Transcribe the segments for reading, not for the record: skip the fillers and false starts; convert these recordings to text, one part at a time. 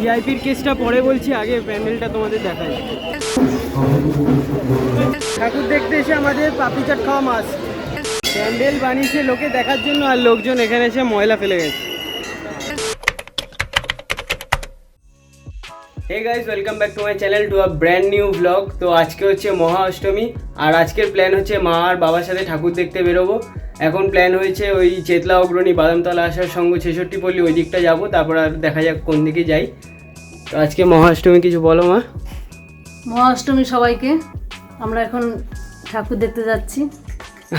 ভিআইপির কেসটা পরে বলছি, আগে প্যান্ডেলটা তোমাদের দেখাই। ঠাকুর দেখতে এসে আমাদের পাপড়ি চাট খাওয়া মাছ। প্যান্ডেল বানিয়েছে লোকে দেখার জন্য, আর লোকজন এখানে এসে ময়লা ফেলে গেছে। Hey guys, welcome back to my channel to a brand new blog. তো আজকে হচ্ছে মহা অষ্টমী, আর আজকের প্ল্যান হচ্ছে মা আর বাবার সাথে ঠাকুর দেখতে বেরোবো। এখন প্ল্যান হয়েছে ওই চেতলা অগ্রণী বাদামতলা আসার সঙ্গে 66 পল্লী ওই দিকটা যাবো, তারপর আর দেখা যাক কোন দিকে যাই। তো আজকে মহা অষ্টমী, কিছু বলো মা। মহা অষ্টমী সবাইকে। আমরা এখন ঠাকুর দেখতে যাচ্ছি।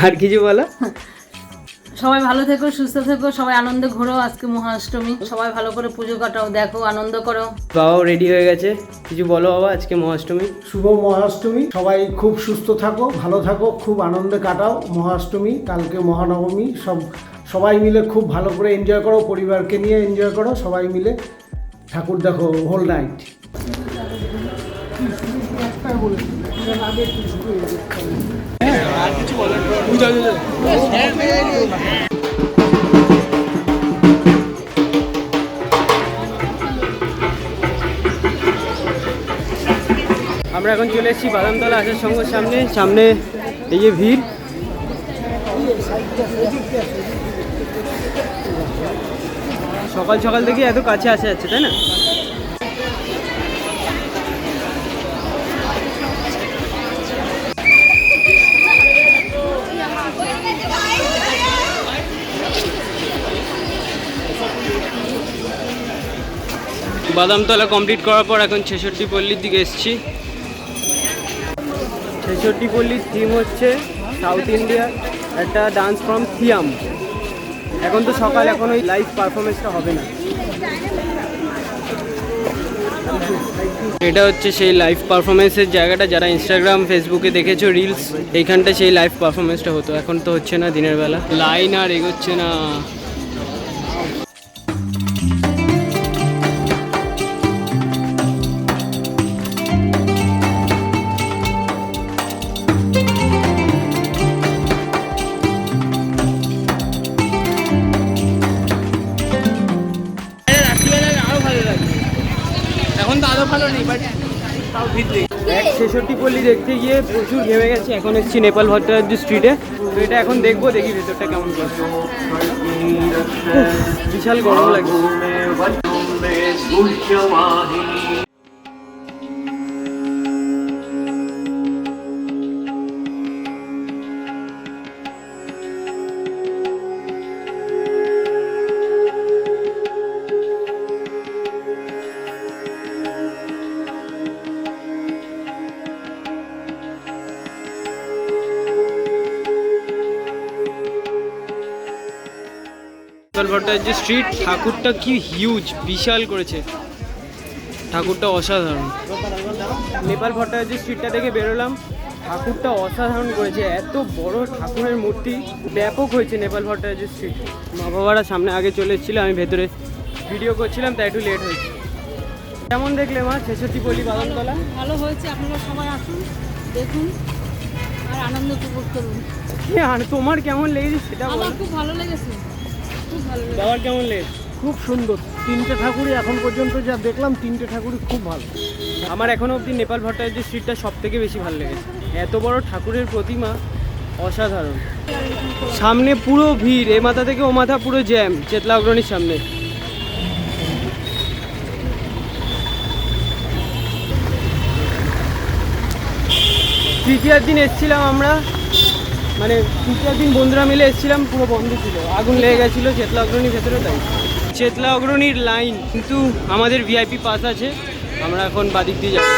আর কিছু বলো? সবাই ভালো থেকো, সুস্থ থেকো, সবাই আনন্দে ঘোরো। আজকে মহা অষ্টমী, সবাই ভালো করে পুজো কাটাও, দেখো, আনন্দ করো। বাবাও রেডি হয়ে গেছে, কিছু বলো বাবা। আজকে মহাষ্টমী, শুভ মহাষ্টমী। সবাই খুব সুস্থ থাকো, ভালো থাকো, খুব আনন্দে কাটাও মহাষ্টমী। কালকে মহানবমী, সবাই মিলে খুব ভালো করে এনজয় করো, পরিবারকে নিয়ে এনজয় করো, সবাই মিলে ঠাকুর দেখো হোল নাইট। আমরা এখন চলে এসেছি বাদামতলা আসার সঙ্গে সামনে এই যে ভিড়। সকাল সকাল থেকে এত কাছে আসা যাচ্ছে, তাই না? বাদামতলা কমপ্লিট করার পর এখন 66 পল্লীর দিকে এসেছি। 66 পল্লীর থিম হচ্ছে সাউথ ইন্ডিয়ার একটা ডান্স ফ্রম সিয়াম। এখন তো সকাল, এখন ওই লাইভ পারফরমেন্সটা হবে না। এটা হচ্ছে সেই লাইভ পারফরমেন্সের জায়গাটা, যারা ইনস্টাগ্রাম ফেসবুকে দেখেছো রিলস, এইখানটা সেই লাইভ পারফরমেন্সটা হতো। এখন তো হচ্ছে না দিনের বেলা, লাইন আর এগোচ্ছে না। এখন তো আরো ভালো নেই, বাট তাও ভিড় দেখি। 66 পল্লী দেখতে গিয়ে প্রচুর ঘেমে গেছে। এখন এসেছি নেপাল ভট্টাচার্য স্ট্রিটে। তো এটা এখন দেখবো, দেখি ভেতরটা কেমন করছে। বিশাল গরম লাগছে। নেপাল ভট্টাচার্য স্ট্রিট, ঠাকুরটা কি হিউজ, বিশাল করেছে ঠাকুরটা, অসাধারণ। নেপাল ভট্টাচার্য স্ট্রিটটা থেকে বেরোলাম, ঠাকুরটা অসাধারণ করেছে। এত বড় ঠাকুরের মূর্তি, ব্যাপক হয়েছে নেপাল ভট্টাচার্য স্ট্রিট। মা বাবারা সামনে আগে চলে এসেছিল, আমি ভেতরে ভিডিও করছিলাম, তাই একটু লেট হয়েছে। কেমন দেখলে মা 66 পল্লী বাদামতলা? ভালো হয়েছে, আপনারা সবাই আসুন, দেখুন আর আনন্দ উপভোগ করুন। আর তোমার কেমন লেগেছে সেটা বলো। আমার খুব ভালো লেগেছে, খুব ভালো লেগেছে। বাবার কেমন লেগেছে? খুব সুন্দর, তিনটে ঠাকুরই এখন পর্যন্ত যা দেখলাম, তিনটে ঠাকুরই খুব ভালো। আমার এখনও অবধি নেপাল ভট্টাচার্য স্ট্রিটটা সব থেকে বেশি ভালো লেগেছে। এত বড় ঠাকুরের প্রতিমা, অসাধারণ। সামনে পুরো ভিড়, এ মাথা থেকে ও মাথা পুরো জ্যাম চেতলা অগ্রণীর সামনে। তৃতীয়ার দিন এসেছিলাম আমরা, মানে তৃতীয় দিন বন্ধুরা মিলে এসেছিলাম, পুরো বন্ধ ছিল, আগুন লেগে গেছিলো চেতলা অগ্রণীর ভেতরে। তাই চেতলা অগ্রণীর লাইন, কিন্তু আমাদের ভিআইপি পাস আছে, আমরা এখন বাদিক দিয়ে যাবো।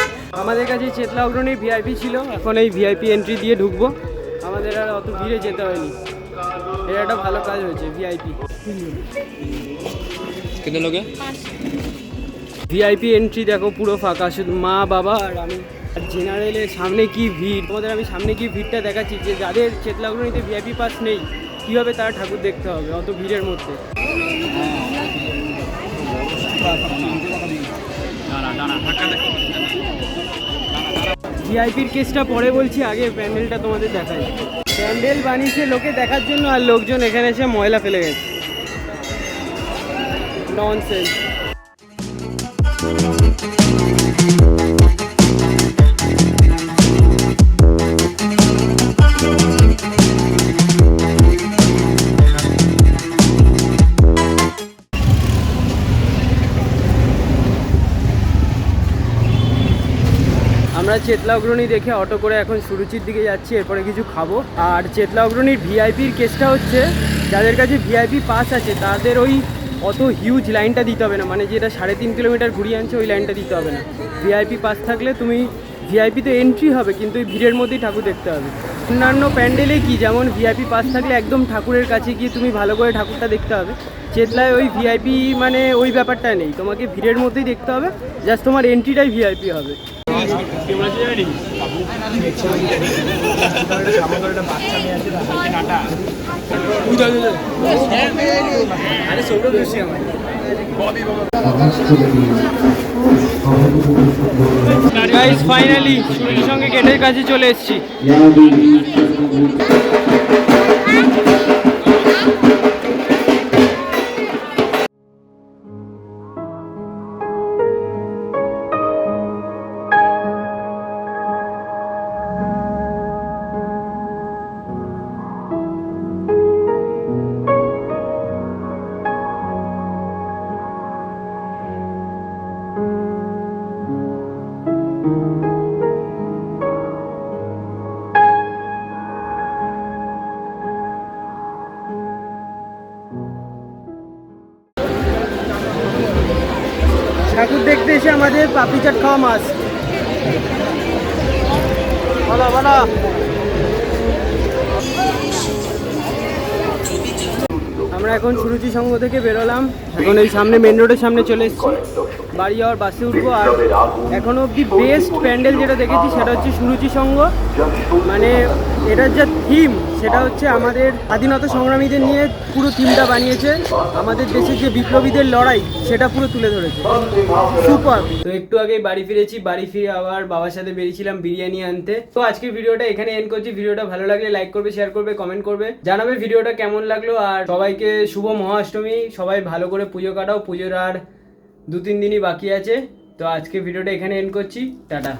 আমাদের কাছে চেতলা অগ্রণীর ভিআইপি ছিল, এখন এই ভিআইপি এন্ট্রি দিয়ে ঢুকবো। আমাদের আর অত ভিড়ে যেতে হয়নি, এটা একটা ভালো কাজ হয়েছে। ভিআইপি কেন লোকে ভিআইপি এন্ট্রি দেখো পুরো ফাঁকা, শুধু মা বাবা আর আমি। আর জেনারেলের সামনে কি ভিড়, তোমাদের আমি সামনে কি ভিড়টা দেখাচ্ছি, যে যাদের চেতলা অগ্রণীতে ভিআইপি পাস নেই কীভাবে তারা ঠাকুর দেখতে হবে অত ভিড়ের মধ্যে। ভিআইপির কেসটা পরে বলছি, আগে প্যান্ডেলটা তোমাদের দেখাই। প্যান্ডেল বানিয়েছে লোকে দেখার জন্য, আর লোকজন এখানে এসে ময়লা ফেলে গেছে। ননসেন্স। আমরা চেতলা অগ্রণী দেখে অটো করে এখন সুরুচির দিকে যাচ্ছি, এরপরে কিছু খাবো। আর চেতলা অগ্রণীর ভিআইপির কেসটা হচ্ছে, যাদের কাছে ভিআইপি পাস আছে তাদের ওই অত হিউজ লাইনটা দিতে হবে না, মানে যেটা 3.5 কিলোমিটার ঘুরিয়ে আনছে ওই লাইনটা দিতে হবে না। ভিআইপি পাস থাকলে তুমি ভিআইপি তো এন্ট্রি হবে, কিন্তু ওই ভিড়ের মধ্যেই ঠাকুর দেখতে হবে। অন্যান্য প্যান্ডেলে কি, যেমন ভিআইপি পাস থাকলে একদম ঠাকুরের কাছে গিয়ে তুমি ভালো করে ঠাকুরটা দেখতে হবে। চেতলায় ওই ভিআইপি মানে ওই ব্যাপারটা নেই, তোমাকে ভিড়ের মধ্যেই দেখতে হবে, জাস্ট তোমার এন্ট্রিটাই ভিআইপি হবে। গাইস ফাইনালি সুরজির সঙ্গে গেটের কাছে চলে এসেছি। ঠাকুর দেখতে এসে আমাদের পাপড়ি চাট খাওয়া মাছ। ভালো ভালো। আমরা এখন সুরুচি সংঘ থেকে বেরোলাম, এখন এই সামনে মেন রোডের সামনে চলে এসেছি, বাড়ি যাওয়ার বাসে উঠবো। আর এখনো অবধি বেস্ট প্যান্ডেল যেটা দেখেছি সেটা হচ্ছে সুরুচি সংঘ। মানে এটার যা থিম সেটা হচ্ছে আমাদের স্বাধীনতা সংগ্রামীদের নিয়ে পুরো থিমটা বানিয়েছে, আমাদের দেশের যে বিপ্লবীদের লড়াই সেটা পুরো তুলে ধরেছে, সুপার। তো একটু আগেই বাড়ি ফিরেছি, বাড়ি ফিরে আবার বাবার সাথে বেরিয়েছিলাম বিরিয়ানি আনতে। তো আজকের ভিডিওটা এখানে এন্ড করছি। ভিডিওটা ভালো লাগলে লাইক করবে, শেয়ার করবে, কমেন্ট করবে, জানাবে ভিডিওটা কেমন লাগলো। আর সবাইকে শুভ মহাষ্টমী, সবাই ভালো করে পুজো কাটাও, পুজোর আর 2-3 দিনই বাকি আছে। তো আজকে ভিডিওটা এখানে এন্ড করছি, টাটা।